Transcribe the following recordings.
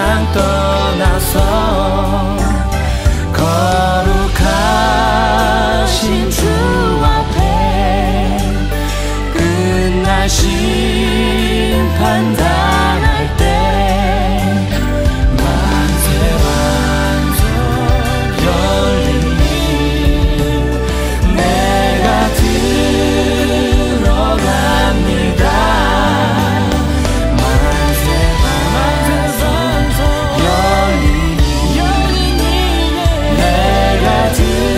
세상 떠나서 거룩하신 주 앞에 끝날 심판 당할 때 만세 완전 열리니 내가 들어갑니다. 만세 완전 열리니 내가 들어갑니다.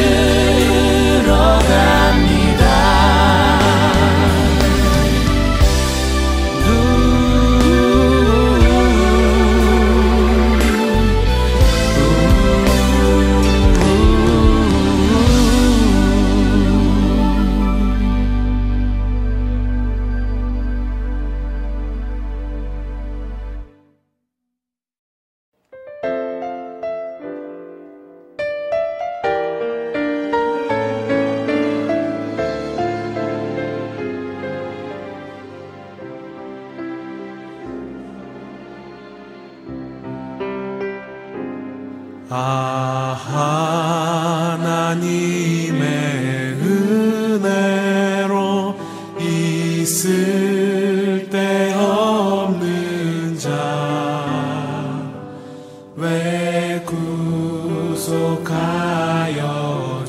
하나님의 은혜로 있을 데 없는 자 왜 구속하여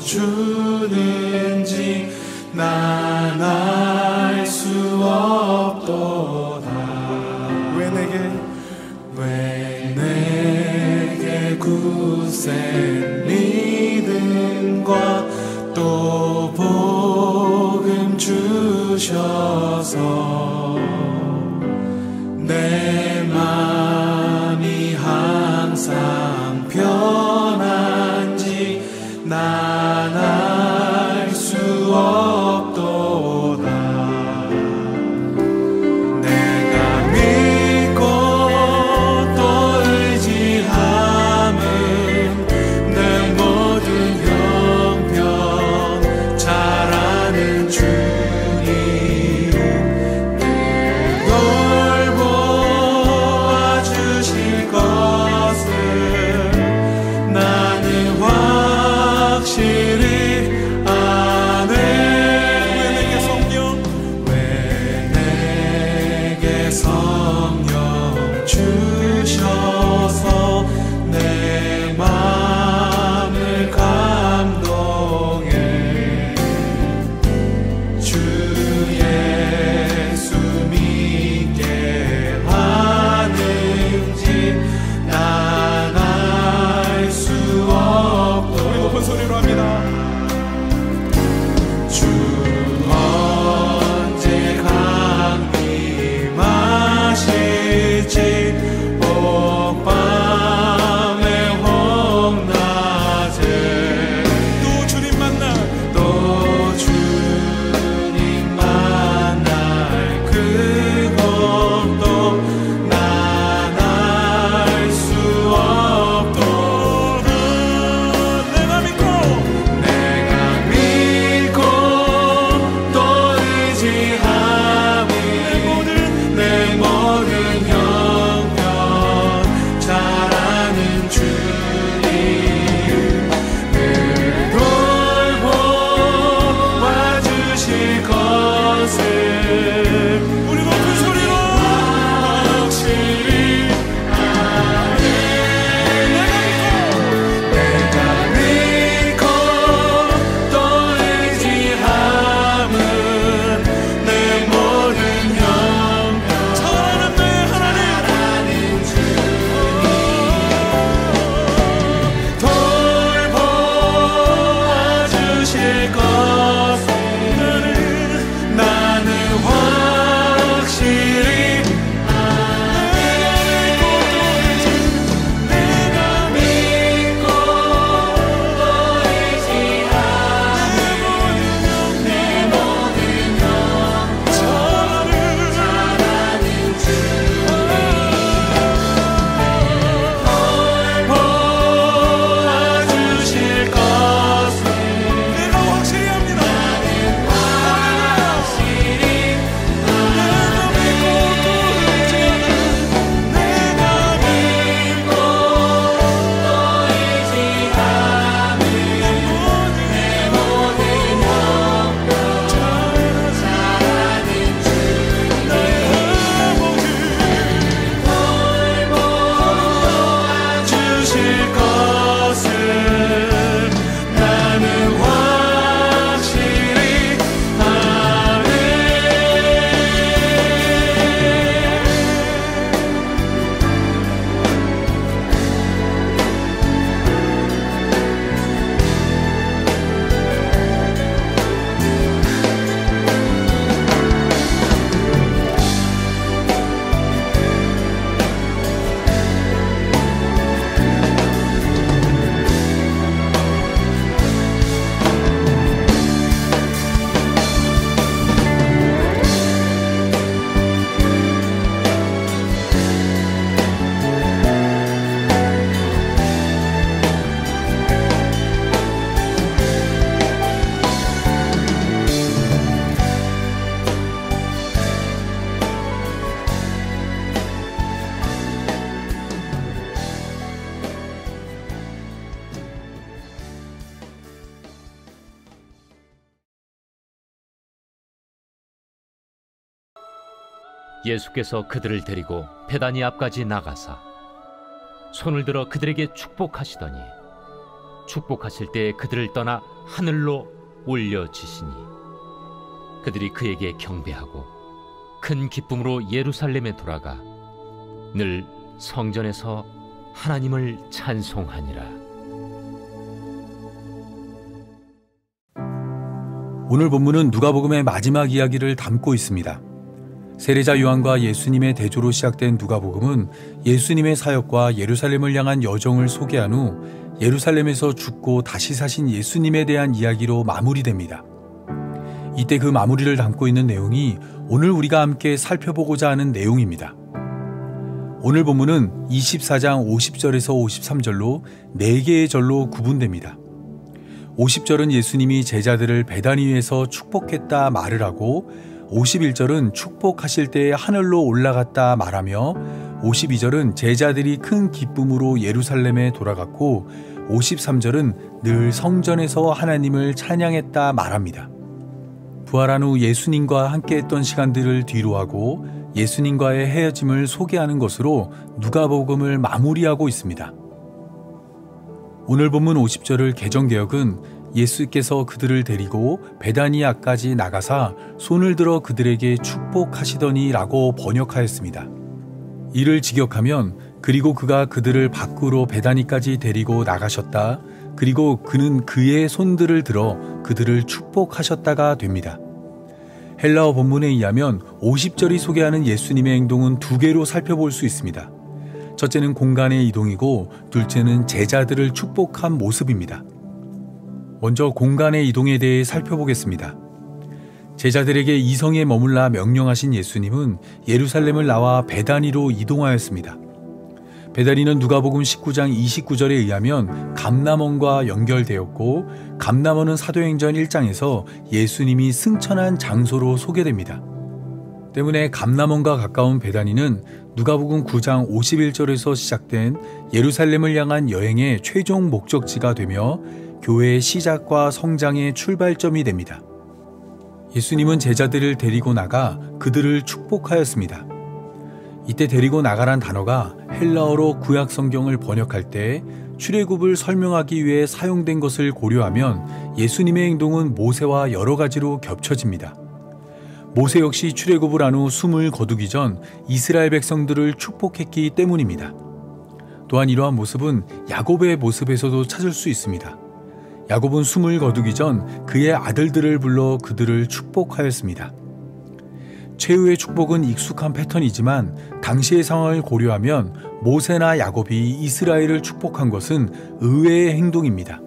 주는지 난 알 수 없도다. 왜 내게 굳센 믿음과 또 복음 주셔서 내 맘이 항상 편한지 난 알 수 없도다. 내가 믿고 또 의지함은 내 모든 형편 잘 아는 주님 늘 돌보아 주실 것을 나는 확실히 아네. 왜 내게 성령 주셔서 내 마음을 감동해 주 예수 믿게 하는지 난 알 수 없고. 우리 높은 소리로 합니다. 주 언제 강림하실지 옥밤의 홍낮에 또 주님 만날 그것도 난 알 수 없도다. 내가 믿고 또 의지함은 내 모든 형편 잘 아는 주님 늘 돌보아 주실 것을 우리 높은 소리로 확실히 아네. 내가 믿고 또 의지함은 내 모든 형편 잘하는 내 하나님 돌보아 주실 것을 나는 확실히 내가 믿고 또 의지하는 내 모든 형편 잘하는 주님 돌보아 주실 것을 내가 확실히 예수께서 그들을 데리고 베다니 앞까지 나가사 손을 들어 그들에게 축복하시더니 축복하실 때 그들을 떠나 하늘로 올려지시니 그들이 그에게 경배하고 큰 기쁨으로 예루살렘에 돌아가 늘 성전에서 하나님을 찬송하니라. 오늘 본문은 누가복음의 마지막 이야기를 담고 있습니다. 세례자 요한과 예수님의 대조로 시작된 누가복음은 예수님의 사역과 예루살렘을 향한 여정을 소개한 후 예루살렘에서 죽고 다시 사신 예수님에 대한 이야기로 마무리됩니다. 이때 그 마무리를 담고 있는 내용이 오늘 우리가 함께 살펴보고자 하는 내용입니다. 오늘 본문은 24장 50절에서 53절로 4개의 절로 구분됩니다. 50절은 예수님이 제자들을 베다니에서 축복했다 말을 하고 51절은 축복하실 때 하늘로 올라갔다 말하며 52절은 제자들이 큰 기쁨으로 예루살렘에 돌아갔고 53절은 늘 성전에서 하나님을 찬양했다 말합니다. 부활한 후 예수님과 함께했던 시간들을 뒤로하고 예수님과의 헤어짐을 소개하는 것으로 누가복음을 마무리하고 있습니다. 오늘 본문 50절을 개정개역은 예수께서 그들을 데리고 베다니아까지 나가사 손을 들어 그들에게 축복하시더니 라고 번역하였습니다. 이를 직역하면 그리고 그가 그들을 밖으로 베다니까지 데리고 나가셨다. 그리고 그는 그의 손들을 들어 그들을 축복하셨다가 됩니다. 헬라어 본문에 의하면 50절이 소개하는 예수님의 행동은 2개로 살펴볼 수 있습니다. 첫째는 공간의 이동이고 둘째는 제자들을 축복한 모습입니다. 먼저 공간의 이동에 대해 살펴보겠습니다. 제자들에게 이성에 머물라 명령하신 예수님은 예루살렘을 나와 베다니로 이동하였습니다. 베다니는 누가복음 19장 29절에 의하면 감람원과 연결되었고 감람원은 사도행전 1장에서 예수님이 승천한 장소로 소개됩니다. 때문에 감람원과 가까운 베다니는 누가복음 9장 51절에서 시작된 예루살렘을 향한 여행의 최종 목적지가 되며 교회의 시작과 성장의 출발점이 됩니다. 예수님은 제자들을 데리고 나가 그들을 축복하였습니다. 이때 데리고 나가란 단어가 헬라어로 구약 성경을 번역할 때 출애굽을 설명하기 위해 사용된 것을 고려하면 예수님의 행동은 모세와 여러 가지로 겹쳐집니다. 모세 역시 출애굽을 한 후 숨을 거두기 전 이스라엘 백성들을 축복했기 때문입니다. 또한 이러한 모습은 야곱의 모습에서도 찾을 수 있습니다. 야곱은 숨을 거두기 전 그의 아들들을 불러 그들을 축복하였습니다. 최후의 축복은 익숙한 패턴이지만 당시의 상황을 고려하면 모세나 야곱이 이스라엘을 축복한 것은 의외의 행동입니다.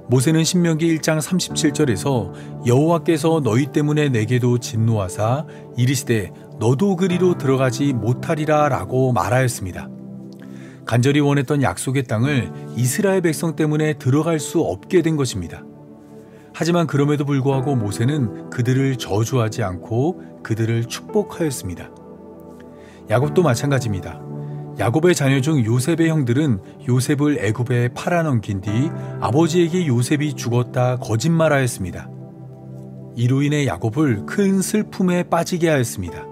모세는 신명기 1장 37절에서 여호와께서 너희 때문에 내게도 진노하사 이르시되 너도 그리로 들어가지 못하리라 라고 말하였습니다. 간절히 원했던 약속의 땅을 이스라엘 백성 때문에 들어갈 수 없게 된 것입니다. 하지만 그럼에도 불구하고 모세는 그들을 저주하지 않고 그들을 축복하였습니다. 야곱도 마찬가지입니다. 야곱의 자녀 중 요셉의 형들은 요셉을 애굽에 팔아넘긴 뒤 아버지에게 요셉이 죽었다 거짓말하였습니다. 이로 인해 야곱을 큰 슬픔에 빠지게 하였습니다.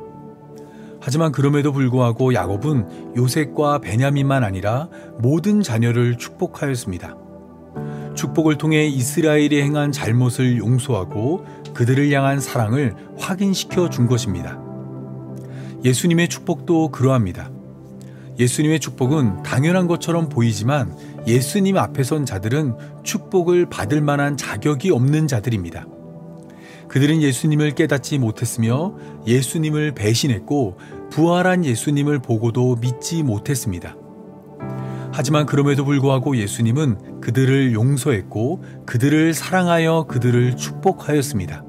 하지만 그럼에도 불구하고 야곱은 요셉과 베냐민만 아니라 모든 자녀를 축복하였습니다. 축복을 통해 이스라엘이 행한 잘못을 용서하고 그들을 향한 사랑을 확인시켜 준 것입니다. 예수님의 축복도 그러합니다. 예수님의 축복은 당연한 것처럼 보이지만 예수님 앞에 선 자들은 축복을 받을 만한 자격이 없는 자들입니다. 그들은 예수님을 깨닫지 못했으며 예수님을 배신했고 부활한 예수님을 보고도 믿지 못했습니다. 하지만 그럼에도 불구하고 예수님은 그들을 용서했고 그들을 사랑하여 그들을 축복하였습니다.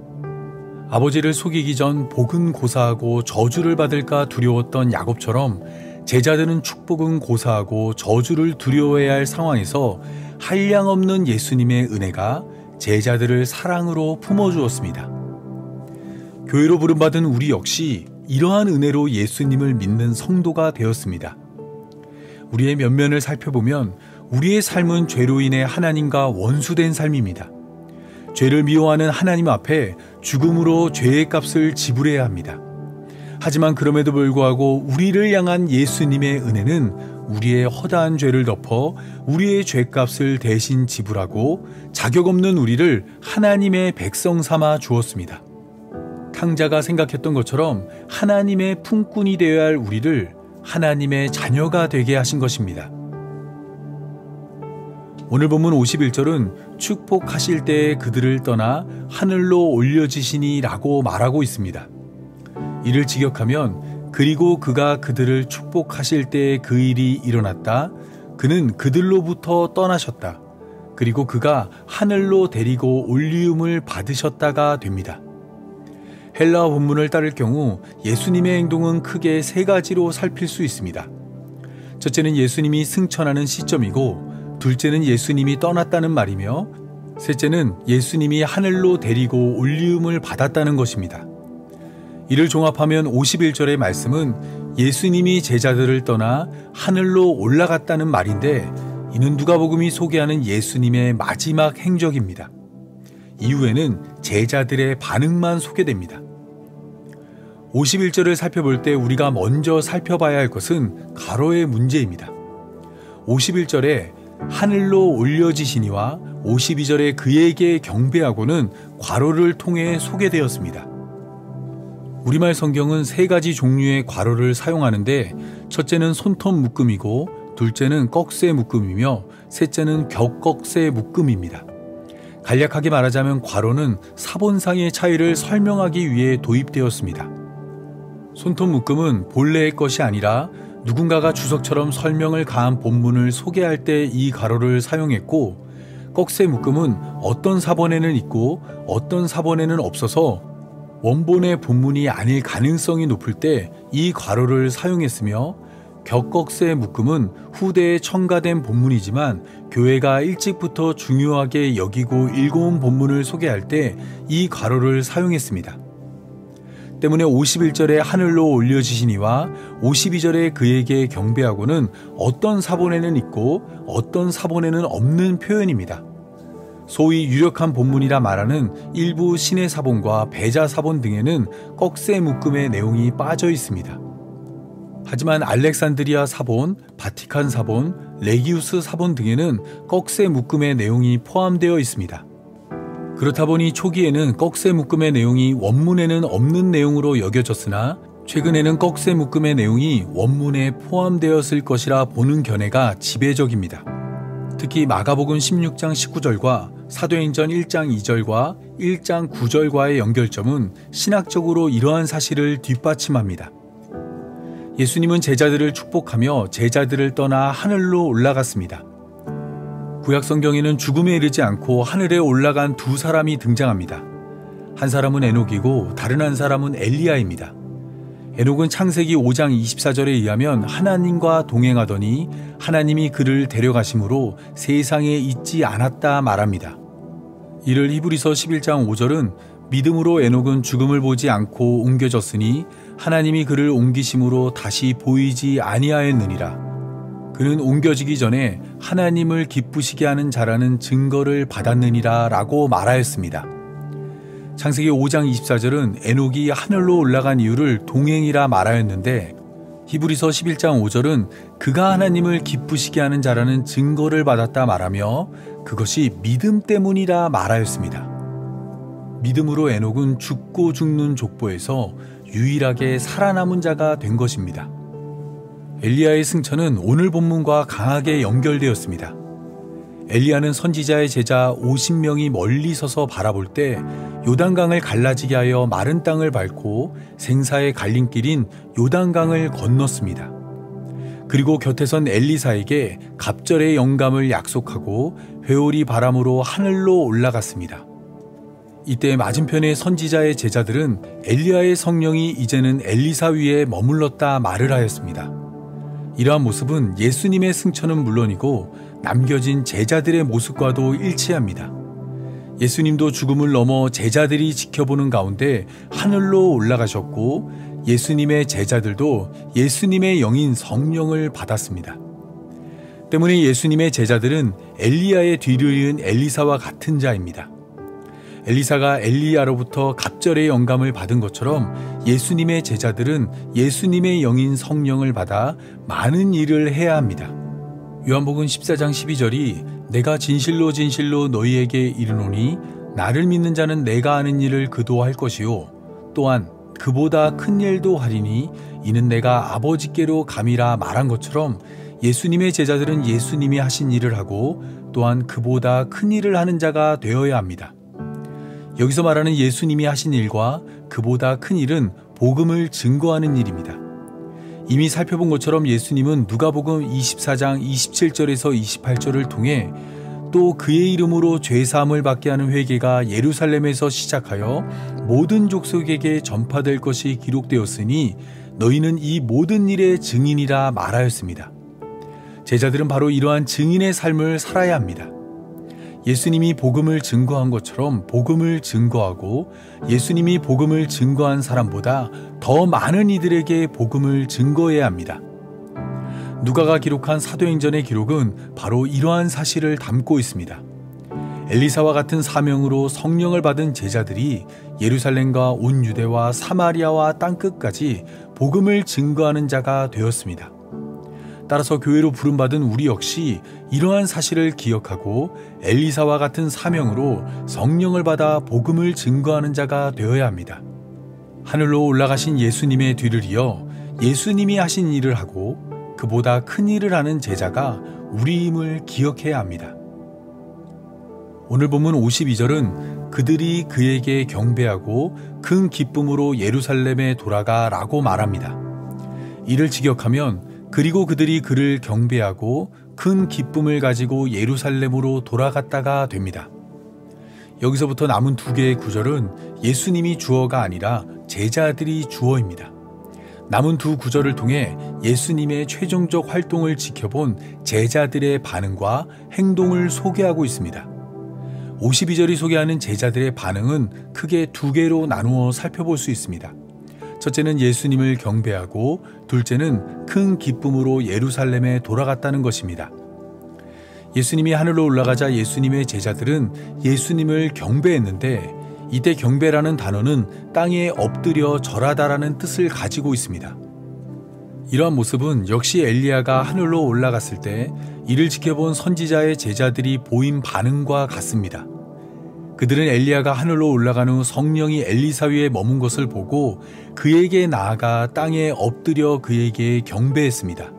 아버지를 속이기 전 복은 고사하고 저주를 받을까 두려웠던 야곱처럼 제자들은 축복은 고사하고 저주를 두려워해야 할 상황에서 한량없는 예수님의 은혜가 제자들을 사랑으로 품어주었습니다. 교회로 부름받은 우리 역시 이러한 은혜로 예수님을 믿는 성도가 되었습니다. 우리의 면면을 살펴보면 우리의 삶은 죄로 인해 하나님과 원수된 삶입니다. 죄를 미워하는 하나님 앞에 죽음으로 죄의 값을 지불해야 합니다. 하지만 그럼에도 불구하고 우리를 향한 예수님의 은혜는 우리의 허다한 죄를 덮어 우리의 죄값을 대신 지불하고 자격 없는 우리를 하나님의 백성 삼아 주었습니다. 탕자가 생각했던 것처럼 하나님의 품꾼이 되어야 할 우리를 하나님의 자녀가 되게 하신 것입니다. 오늘 본문 51절은 축복하실 때에 그들을 떠나 하늘로 올려지시니 라고 말하고 있습니다. 이를 직역하면 그리고 그가 그들을 축복하실 때에 그 일이 일어났다. 그는 그들로부터 떠나셨다. 그리고 그가 하늘로 데리고 올리움을 받으셨다가 됩니다. 헬라어 본문을 따를 경우 예수님의 행동은 크게 세 가지로 살필 수 있습니다. 첫째는 예수님이 승천하는 시점이고, 둘째는 예수님이 떠났다는 말이며, 셋째는 예수님이 하늘로 데리고 올리움을 받았다는 것입니다. 이를 종합하면 51절의 말씀은 예수님이 제자들을 떠나 하늘로 올라갔다는 말인데, 이는 누가복음이 소개하는 예수님의 마지막 행적입니다. 이후에는 제자들의 반응만 소개됩니다. 51절을 살펴볼 때 우리가 먼저 살펴봐야 할 것은 가로의 문제입니다. 51절에 하늘로 올려지시니와 52절에 그에게 경배하고는 괄호를 통해 소개되었습니다. 우리말 성경은 세 가지 종류의 괄호를 사용하는데, 첫째는 손톱 묶음이고, 둘째는 꺽쇠 묶음이며, 셋째는 격꺽쇠 묶음입니다. 간략하게 말하자면 괄호는 사본상의 차이를 설명하기 위해 도입되었습니다. 손톱 묶음은 본래의 것이 아니라 누군가가 주석처럼 설명을 가한 본문을 소개할 때 이 괄호를 사용했고, 꺽쇠 묶음은 어떤 사본에는 있고 어떤 사본에는 없어서 원본의 본문이 아닐 가능성이 높을 때 이 괄호를 사용했으며, 격꺽쇠 묶음은 후대에 첨가된 본문이지만 교회가 일찍부터 중요하게 여기고 읽어온 본문을 소개할 때 이 괄호를 사용했습니다. 때문에 51절에 하늘로 올려지시니와 52절에 그에게 경배하고는 어떤 사본에는 있고 어떤 사본에는 없는 표현입니다. 소위 유력한 본문이라 말하는 일부 신의 사본과 배자 사본 등에는 꺽쇠 묶음의 내용이 빠져 있습니다. 하지만 알렉산드리아 사본, 바티칸 사본, 레기우스 사본 등에는 꺽쇠 묶음의 내용이 포함되어 있습니다. 그렇다 보니 초기에는 꺽쇠 묶음의 내용이 원문에는 없는 내용으로 여겨졌으나, 최근에는 꺽쇠 묶음의 내용이 원문에 포함되었을 것이라 보는 견해가 지배적입니다. 특히 마가복음 16장 19절과 사도행전 1장 2절과 1장 9절과의 연결점은 신학적으로 이러한 사실을 뒷받침합니다. 예수님은 제자들을 축복하며 제자들을 떠나 하늘로 올라갔습니다. 구약 성경에는 죽음에 이르지 않고 하늘에 올라간 두 사람이 등장합니다. 한 사람은 에녹이고 다른 한 사람은 엘리야입니다. 에녹은 창세기 5장 24절에 의하면 하나님과 동행하더니 하나님이 그를 데려가심으로 세상에 있지 않았다 말합니다. 이를 히브리서 11장 5절은 믿음으로 에녹은 죽음을 보지 않고 옮겨졌으니 하나님이 그를 옮기심으로 다시 보이지 아니하였느니라. 그는 옮겨지기 전에 하나님을 기쁘시게 하는 자라는 증거를 받았느니라 라고 말하였습니다. 창세기 5장 24절은 에녹이 하늘로 올라간 이유를 동행이라 말하였는데, 히브리서 11장 5절은 그가 하나님을 기쁘시게 하는 자라는 증거를 받았다 말하며 그것이 믿음 때문이라 말하였습니다. 믿음으로 에녹은 죽고 죽는 족보에서 유일하게 살아남은 자가 된 것입니다. 엘리야의 승천은 오늘 본문과 강하게 연결되었습니다. 엘리야는 선지자의 제자 50명이 멀리 서서 바라볼 때 요단강을 갈라지게 하여 마른 땅을 밟고 생사의 갈림길인 요단강을 건넜습니다. 그리고 곁에 선 엘리사에게 갑절의 영감을 약속하고 회오리 바람으로 하늘로 올라갔습니다. 이때 맞은편의 선지자의 제자들은 엘리야의 성령이 이제는 엘리사 위에 머물렀다 말을 하였습니다. 이러한 모습은 예수님의 승천은 물론이고 남겨진 제자들의 모습과도 일치합니다. 예수님도 죽음을 넘어 제자들이 지켜보는 가운데 하늘로 올라가셨고, 예수님의 제자들도 예수님의 영인 성령을 받았습니다. 때문에 예수님의 제자들은 엘리야의 뒤를 이은 엘리사와 같은 자입니다. 엘리사가 엘리야로부터 갑절의 영감을 받은 것처럼 예수님의 제자들은 예수님의 영인 성령을 받아 많은 일을 해야 합니다. 요한복음 14장 12절이 내가 진실로 진실로 너희에게 이르노니 나를 믿는 자는 내가 하는 일을 그도 할 것이요 또한 그보다 큰 일도 하리니 이는 내가 아버지께로 감이라 말한 것처럼 예수님의 제자들은 예수님이 하신 일을 하고 또한 그보다 큰 일을 하는 자가 되어야 합니다. 여기서 말하는 예수님이 하신 일과 그보다 큰 일은 복음을 증거하는 일입니다. 이미 살펴본 것처럼 예수님은 누가복음 24장 27절에서 28절을 통해 또 그의 이름으로 죄사함을 받게 하는 회개가 예루살렘에서 시작하여 모든 족속에게 전파될 것이 기록되었으니 너희는 이 모든 일의 증인이라 말하였습니다. 제자들은 바로 이러한 증인의 삶을 살아야 합니다. 예수님이 복음을 증거한 것처럼 복음을 증거하고 예수님이 복음을 증거한 사람보다 더 많은 이들에게 복음을 증거해야 합니다. 누가가 기록한 사도행전의 기록은 바로 이러한 사실을 담고 있습니다. 엘리사와 같은 사명으로 성령을 받은 제자들이 예루살렘과 온 유대와 사마리아와 땅끝까지 복음을 증거하는 자가 되었습니다. 따라서 교회로 부름받은 우리 역시 이러한 사실을 기억하고 엘리사와 같은 사명으로 성령을 받아 복음을 증거하는 자가 되어야 합니다. 하늘로 올라가신 예수님의 뒤를 이어 예수님이 하신 일을 하고 그보다 큰 일을 하는 제자가 우리임을 기억해야 합니다. 오늘 본문 52절은 그들이 그에게 경배하고 큰 기쁨으로 예루살렘에 돌아가 라고 말합니다. 이를 직역하면 그리고 그들이 그를 경배하고 큰 기쁨을 가지고 예루살렘으로 돌아갔다가 됩니다. 여기서부터 남은 두 개의 구절은 예수님이 주어가 아니라 제자들이 주어입니다. 남은 두 구절을 통해 예수님의 최종적 활동을 지켜본 제자들의 반응과 행동을 소개하고 있습니다. 52절이 소개하는 제자들의 반응은 크게 두 개로 나누어 살펴볼 수 있습니다. 첫째는 예수님을 경배하고 둘째는 큰 기쁨으로 예루살렘에 돌아갔다는 것입니다. 예수님이 하늘로 올라가자 예수님의 제자들은 예수님을 경배했는데 이때 경배라는 단어는 땅에 엎드려 절하다라는 뜻을 가지고 있습니다. 이러한 모습은 역시 엘리야가 하늘로 올라갔을 때 이를 지켜본 선지자의 제자들이 보인 반응과 같습니다. 그들은 엘리야가 하늘로 올라간 후 성령이 엘리사 위에 머문 것을 보고 그에게 나아가 땅에 엎드려 그에게 경배했습니다.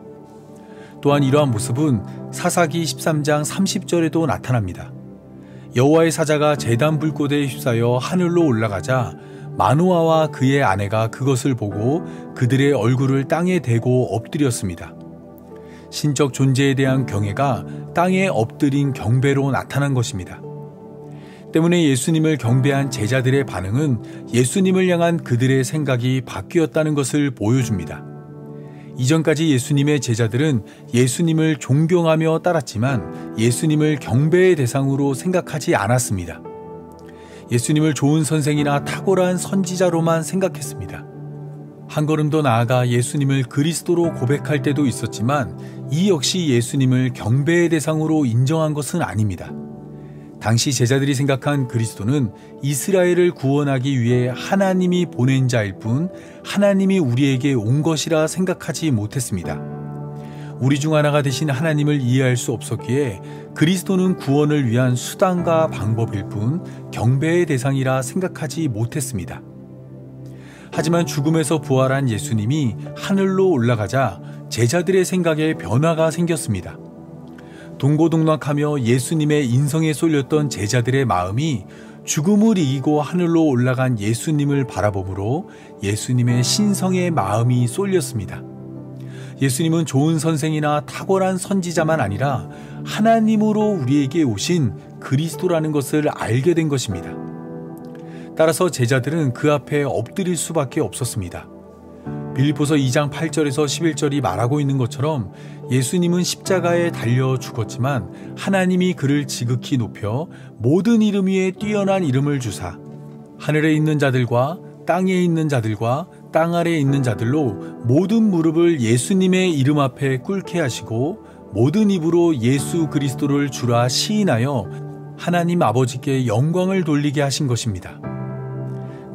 또한 이러한 모습은 사사기 13장 30절에도 나타납니다. 여호와의 사자가 제단 불꽃에 휩싸여 하늘로 올라가자 마노아와 그의 아내가 그것을 보고 그들의 얼굴을 땅에 대고 엎드렸습니다. 신적 존재에 대한 경외가 땅에 엎드린 경배로 나타난 것입니다. 때문에 예수님을 경배한 제자들의 반응은 예수님을 향한 그들의 생각이 바뀌었다는 것을 보여줍니다. 이전까지 예수님의 제자들은 예수님을 존경하며 따랐지만 예수님을 경배의 대상으로 생각하지 않았습니다. 예수님을 좋은 선생이나 탁월한 선지자로만 생각했습니다. 한 걸음 더 나아가 예수님을 그리스도로 고백할 때도 있었지만 이 역시 예수님을 경배의 대상으로 인정한 것은 아닙니다. 당시 제자들이 생각한 그리스도는 이스라엘을 구원하기 위해 하나님이 보낸 자일 뿐 하나님이 우리에게 온 것이라 생각하지 못했습니다. 우리 중 하나가 되신 하나님을 이해할 수 없었기에 그리스도는 구원을 위한 수단과 방법일 뿐 경배의 대상이라 생각하지 못했습니다. 하지만 죽음에서 부활한 예수님이 하늘로 올라가자 제자들의 생각에 변화가 생겼습니다. 동고동락하며 예수님의 인성에 쏠렸던 제자들의 마음이 죽음을 이기고 하늘로 올라간 예수님을 바라보므로 예수님의 신성의 마음이 쏠렸습니다. 예수님은 좋은 선생이나 탁월한 선지자만 아니라 하나님으로 우리에게 오신 그리스도라는 것을 알게 된 것입니다. 따라서 제자들은 그 앞에 엎드릴 수밖에 없었습니다. 빌립보서 2장 8절에서 11절이 말하고 있는 것처럼 예수님은 십자가에 달려 죽었지만 하나님이 그를 지극히 높여 모든 이름 위에 뛰어난 이름을 주사 하늘에 있는 자들과 땅에 있는 자들과 땅 아래에 있는 자들로 모든 무릎을 예수님의 이름 앞에 꿇게 하시고 모든 입으로 예수 그리스도를 주라 시인하여 하나님 아버지께 영광을 돌리게 하신 것입니다.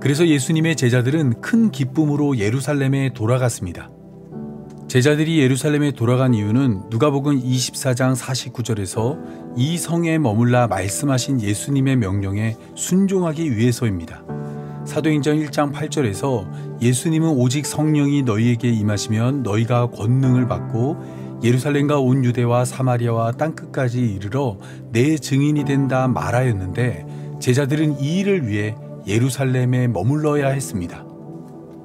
그래서 예수님의 제자들은 큰 기쁨으로 예루살렘에 돌아갔습니다. 제자들이 예루살렘에 돌아간 이유는 누가복음 24장 49절에서 이 성에 머물라 말씀하신 예수님의 명령에 순종하기 위해서입니다. 사도행전 1장 8절에서 예수님은 오직 성령이 너희에게 임하시면 너희가 권능을 받고 예루살렘과 온 유대와 사마리아와 땅끝까지 이르러 내 증인이 된다 말하였는데 제자들은 이 일을 위해 예루살렘에 머물러야 했습니다.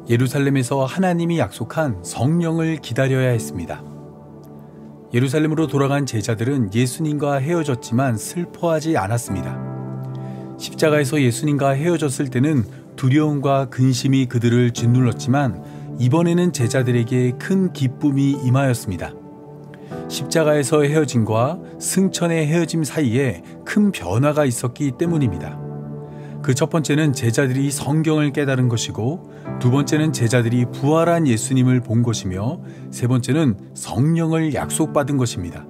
예루살렘에서 하나님이 약속한 성령을 기다려야 했습니다. 예루살렘으로 돌아간 제자들은 예수님과 헤어졌지만 슬퍼하지 않았습니다. 십자가에서 예수님과 헤어졌을 때는 두려움과 근심이 그들을 짓눌렀지만 이번에는 제자들에게 큰 기쁨이 임하였습니다. 십자가에서 헤어짐과 승천의 헤어짐 사이에 큰 변화가 있었기 때문입니다. 그 첫 번째는 제자들이 성경을 깨달은 것이고, 두 번째는 제자들이 부활한 예수님을 본 것이며, 세 번째는 성령을 약속받은 것입니다.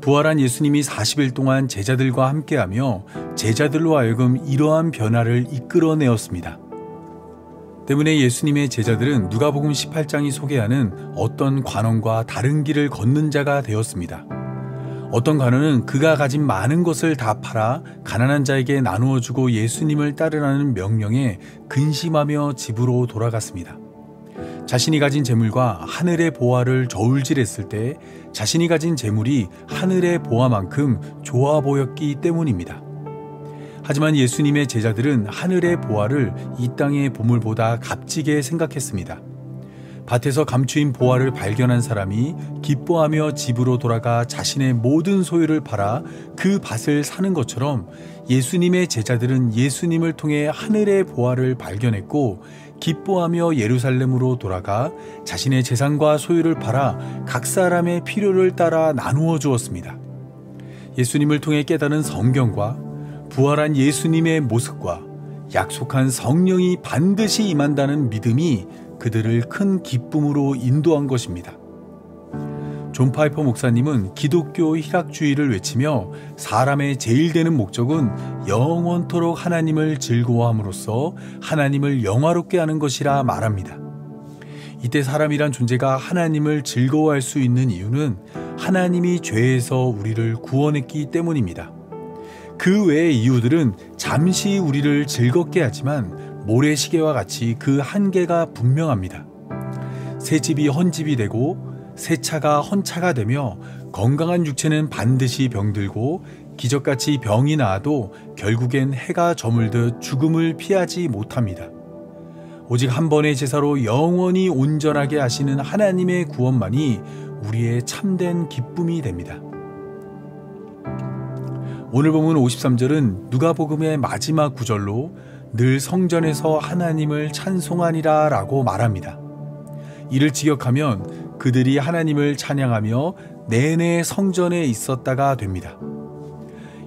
부활한 예수님이 40일 동안 제자들과 함께하며 제자들로 하여금 이러한 변화를 이끌어내었습니다. 때문에 예수님의 제자들은 누가복음 18장이 소개하는 어떤 관원과 다른 길을 걷는 자가 되었습니다. 어떤 관원은 그가 가진 많은 것을 다 팔아 가난한 자에게 나누어 주고 예수님을 따르라는 명령에 근심하며 집으로 돌아갔습니다. 자신이 가진 재물과 하늘의 보화를 저울질했을 때 자신이 가진 재물이 하늘의 보화만큼 좋아 보였기 때문입니다. 하지만 예수님의 제자들은 하늘의 보화를 이 땅의 보물보다 값지게 생각했습니다. 밭에서 감추인 보화를 발견한 사람이 기뻐하며 집으로 돌아가 자신의 모든 소유를 팔아 그 밭을 사는 것처럼 예수님의 제자들은 예수님을 통해 하늘의 보화를 발견했고 기뻐하며 예루살렘으로 돌아가 자신의 재산과 소유를 팔아 각 사람의 필요를 따라 나누어 주었습니다. 예수님을 통해 깨달은 성경과 부활한 예수님의 모습과 약속한 성령이 반드시 임한다는 믿음이 그들을 큰 기쁨으로 인도한 것입니다. 존 파이퍼 목사님은 기독교 희락주의를 외치며 사람의 제일 되는 목적은 영원토록 하나님을 즐거워함으로써 하나님을 영화롭게 하는 것이라 말합니다. 이때 사람이란 존재가 하나님을 즐거워할 수 있는 이유는 하나님이 죄에서 우리를 구원했기 때문입니다. 그 외의 이유들은 잠시 우리를 즐겁게 하지만 모래시계와 같이 그 한계가 분명합니다. 새 집이 헌집이 되고 새 차가 헌차가 되며 건강한 육체는 반드시 병들고 기적같이 병이 나아도 결국엔 해가 저물듯 죽음을 피하지 못합니다. 오직 한 번의 제사로 영원히 온전하게 하시는 하나님의 구원만이 우리의 참된 기쁨이 됩니다. 오늘 본문 53절은 누가복음의 마지막 구절로 늘 성전에서 하나님을 찬송하니라 라고 말합니다. 이를 직역하면 그들이 하나님을 찬양하며 내내 성전에 있었다가 됩니다.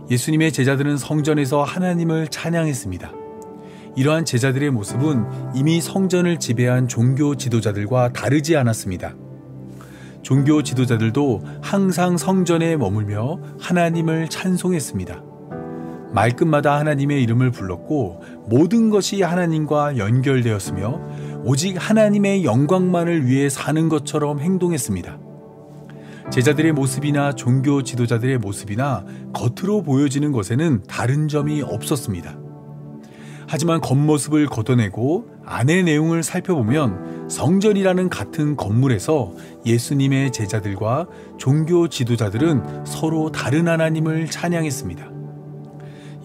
예수님의 제자들은 성전에서 하나님을 찬양했습니다. 이러한 제자들의 모습은 이미 성전을 지배한 종교 지도자들과 다르지 않았습니다. 종교 지도자들도 항상 성전에 머물며 하나님을 찬송했습니다. 말끝마다 하나님의 이름을 불렀고 모든 것이 하나님과 연결되었으며 오직 하나님의 영광만을 위해 사는 것처럼 행동했습니다. 제자들의 모습이나 종교 지도자들의 모습이나 겉으로 보여지는 것에는 다른 점이 없었습니다. 하지만 겉모습을 걷어내고 안의 내용을 살펴보면 성전이라는 같은 건물에서 예수님의 제자들과 종교 지도자들은 서로 다른 하나님을 찬양했습니다.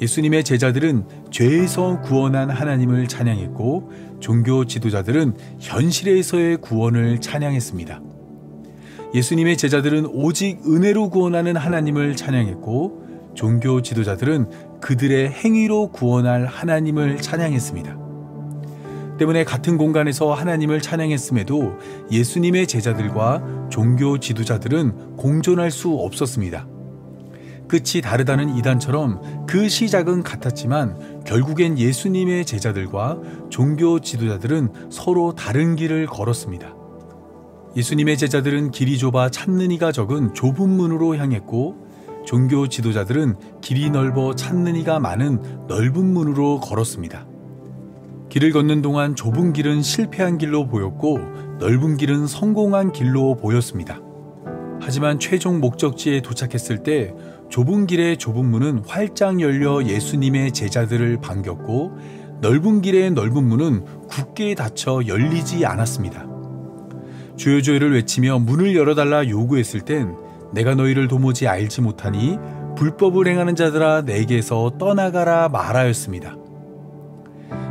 예수님의 제자들은 죄에서 구원한 하나님을 찬양했고 종교 지도자들은 현실에서의 구원을 찬양했습니다. 예수님의 제자들은 오직 은혜로 구원하는 하나님을 찬양했고 종교 지도자들은 그들의 행위로 구원할 하나님을 찬양했습니다. 때문에 같은 공간에서 하나님을 찬양했음에도 예수님의 제자들과 종교 지도자들은 공존할 수 없었습니다. 끝이 다르다는 이단처럼 그 시작은 같았지만 결국엔 예수님의 제자들과 종교 지도자들은 서로 다른 길을 걸었습니다. 예수님의 제자들은 길이 좁아 찾는 이가 적은 좁은 문으로 향했고 종교 지도자들은 길이 넓어 찾는 이가 많은 넓은 문으로 걸었습니다. 길을 걷는 동안 좁은 길은 실패한 길로 보였고 넓은 길은 성공한 길로 보였습니다. 하지만 최종 목적지에 도착했을 때 좁은 길의 좁은 문은 활짝 열려 예수님의 제자들을 반겼고 넓은 길의 넓은 문은 굳게 닫혀 열리지 않았습니다. 주여 주여를 외치며 문을 열어달라 요구했을 땐 내가 너희를 도무지 알지 못하니 불법을 행하는 자들아 내게서 떠나가라 말하였습니다.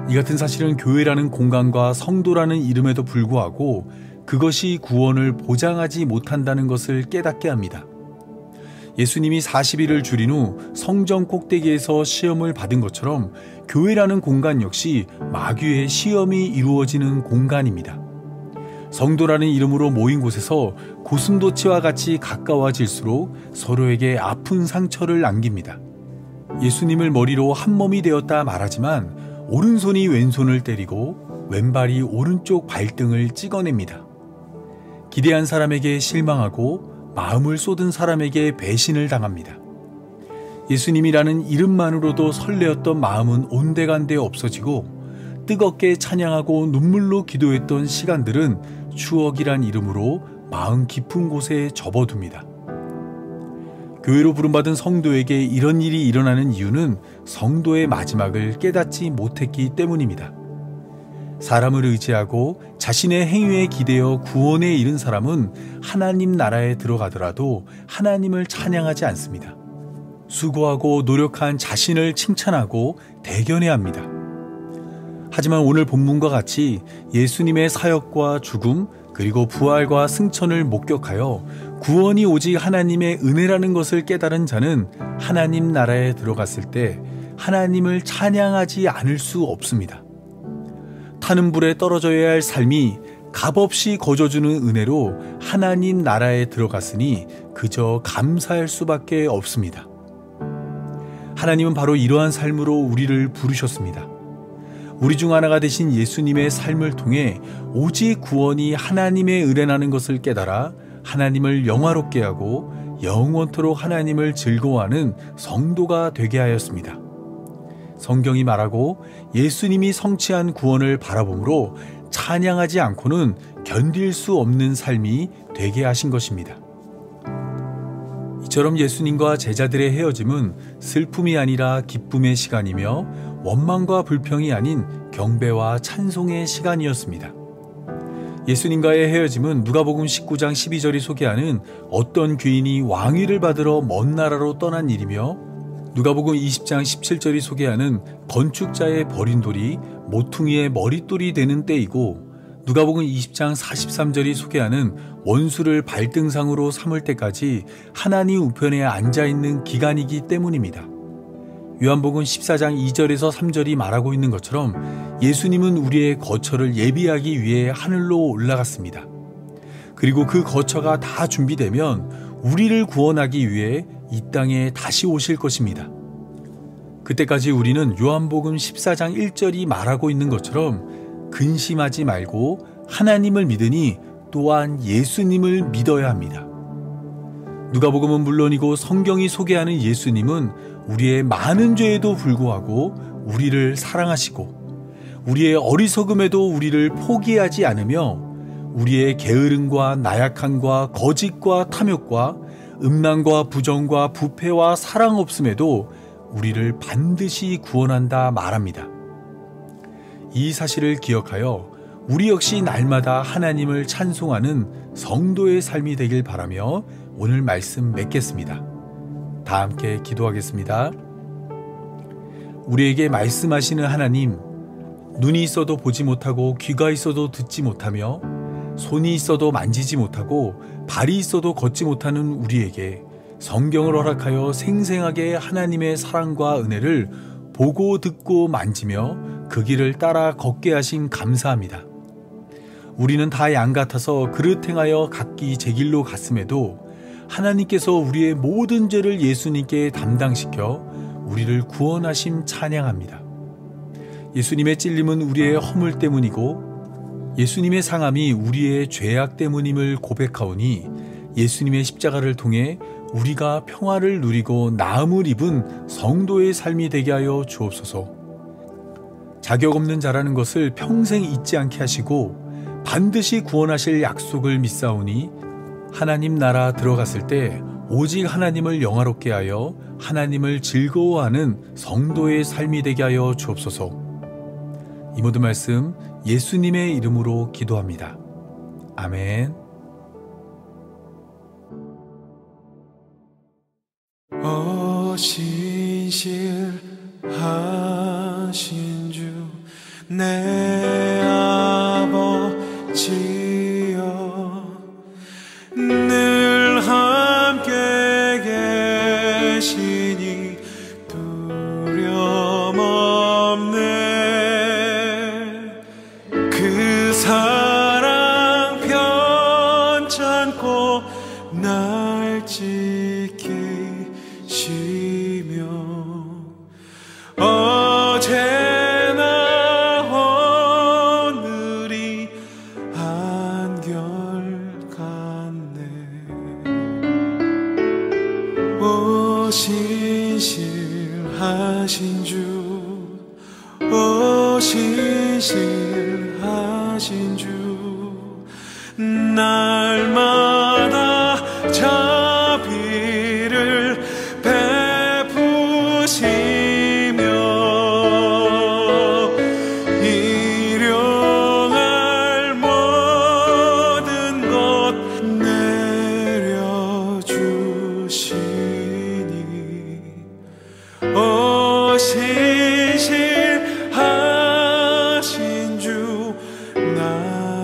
이 같은 사실은 교회라는 공간과 성도라는 이름에도 불구하고 그것이 구원을 보장하지 못한다는 것을 깨닫게 합니다. 예수님이 40일을 줄인 후 성전 꼭대기에서 시험을 받은 것처럼 교회라는 공간 역시 마귀의 시험이 이루어지는 공간입니다. 성도라는 이름으로 모인 곳에서 고슴도치와 같이 가까워질수록 서로에게 아픈 상처를 남깁니다. 예수님을 머리로 한 몸이 되었다 말하지만 오른손이 왼손을 때리고 왼발이 오른쪽 발등을 찍어냅니다. 기대한 사람에게 실망하고 마음을 쏟은 사람에게 배신을 당합니다. 예수님이라는 이름만으로도 설레었던 마음은 온데간데 없어지고 뜨겁게 찬양하고 눈물로 기도했던 시간들은 추억이란 이름으로 마음 깊은 곳에 접어둡니다. 교회로 부름받은 성도에게 이런 일이 일어나는 이유는 성도의 마지막을 깨닫지 못했기 때문입니다. 사람을 의지하고 자신의 행위에 기대어 구원에 이른 사람은 하나님 나라에 들어가더라도 하나님을 찬양하지 않습니다. 수고하고 노력한 자신을 칭찬하고 대견해야 합니다. 하지만 오늘 본문과 같이 예수님의 사역과 죽음 그리고 부활과 승천을 목격하여 구원이 오직 하나님의 은혜라는 것을 깨달은 자는 하나님 나라에 들어갔을 때 하나님을 찬양하지 않을 수 없습니다. 타는 불에 떨어져야 할 삶이 값없이 거저주는 은혜로 하나님 나라에 들어갔으니 그저 감사할 수밖에 없습니다. 하나님은 바로 이러한 삶으로 우리를 부르셨습니다. 우리 중 하나가 되신 예수님의 삶을 통해 오직 구원이 하나님의 은혜라는 것을 깨달아 하나님을 영화롭게 하고 영원토록 하나님을 즐거워하는 성도가 되게 하였습니다. 성경이 말하고 예수님이 성취한 구원을 바라보므로 찬양하지 않고는 견딜 수 없는 삶이 되게 하신 것입니다. 이처럼 예수님과 제자들의 헤어짐은 슬픔이 아니라 기쁨의 시간이며 원망과 불평이 아닌 경배와 찬송의 시간이었습니다. 예수님과의 헤어짐은 누가복음 19장 12절이 소개하는 어떤 귀인이 왕위를 받으러 먼 나라로 떠난 일이며 누가복음 20장 17절이 소개하는 건축자의 버린 돌이 모퉁이의 머릿돌이 되는 때이고 누가복음 20장 43절이 소개하는 원수를 발등상으로 삼을 때까지 하나님 우편에 앉아있는 기간이기 때문입니다. 요한복음 14장 2절에서 3절이 말하고 있는 것처럼 예수님은 우리의 거처를 예비하기 위해 하늘로 올라갔습니다. 그리고 그 거처가 다 준비되면 우리를 구원하기 위해 이 땅에 다시 오실 것입니다. 그때까지 우리는 요한복음 14장 1절이 말하고 있는 것처럼 근심하지 말고 하나님을 믿으니 또한 예수님을 믿어야 합니다. 누가복음은 물론이고 성경이 소개하는 예수님은 우리의 많은 죄에도 불구하고 우리를 사랑하시고 우리의 어리석음에도 우리를 포기하지 않으며 우리의 게으름과 나약함과 거짓과 탐욕과 음란과 부정과 부패와 사랑 없음에도 우리를 반드시 구원한다 말합니다. 이 사실을 기억하여 우리 역시 날마다 하나님을 찬송하는 성도의 삶이 되길 바라며 오늘 말씀 맺겠습니다. 다 함께 기도하겠습니다. 우리에게 말씀하시는 하나님, 눈이 있어도 보지 못하고 귀가 있어도 듣지 못하며 손이 있어도 만지지 못하고 발이 있어도 걷지 못하는 우리에게 성경을 허락하여 생생하게 하나님의 사랑과 은혜를 보고 듣고 만지며 그 길을 따라 걷게 하신 감사합니다. 우리는 다 양 같아서 그릇 행하여 각기 제 길로 갔음에도 하나님께서 우리의 모든 죄를 예수님께 담당시켜 우리를 구원하심 찬양합니다. 예수님의 찔림은 우리의 허물 때문이고 예수님의 상함이 우리의 죄악 때문임을 고백하오니 예수님의 십자가를 통해 우리가 평화를 누리고 나음을 입은 성도의 삶이 되게 하여 주옵소서. 자격 없는 자라는 것을 평생 잊지 않게 하시고 반드시 구원하실 약속을 믿사오니 하나님 나라 들어갔을 때 오직 하나님을 영화롭게 하여 하나님을 즐거워하는 성도의 삶이 되게 하여 주옵소서. 이 모든 말씀 예수님의 이름으로 기도합니다. 아멘. 신실하신 주 내 아버지여, 늘 함께 계시니 두려움 없네. 그 사랑 편찮고 날 지키시며 어제나 오늘이 한결같네. 오 신실하신 주, 오 신실하신 주, 날마다 자비를 베푸시며 일용할 모든 것 내려주시니 오 신실하신 주 나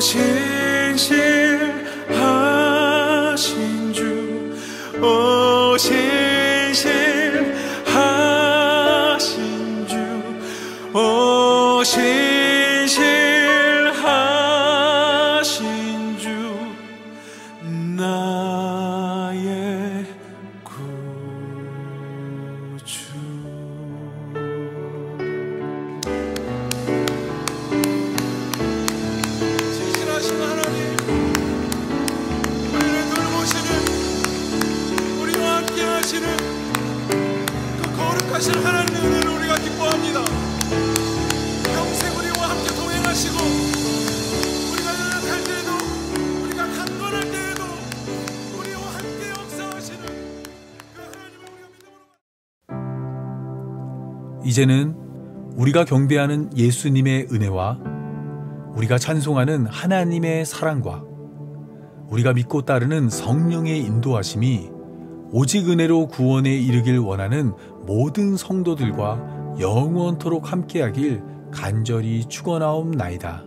신실하신 주, 오 신실하신 주, 오 신실하신 주, 나의 구주. 신실하신 하나님, 우리를 돌보시는, 우리와 함께 하시는 그 거룩하신 하나님의 은혜를 우리가 기뻐합니다. 평생 우리와 함께 동행하시고, 우리가 연약할 때에도, 우리가 강건할 때에도 우리와 함께 역사하시는 그 하나님을 우리가 믿음으로. 이제는 우리가 경배하는 예수님의 은혜와 우리가 찬송하는 하나님의 사랑과 우리가 믿고 따르는 성령의 인도하심이 오직 은혜로 구원에 이르길 원하는 모든 성도들과 영원토록 함께하길 간절히 축원하옵나이다.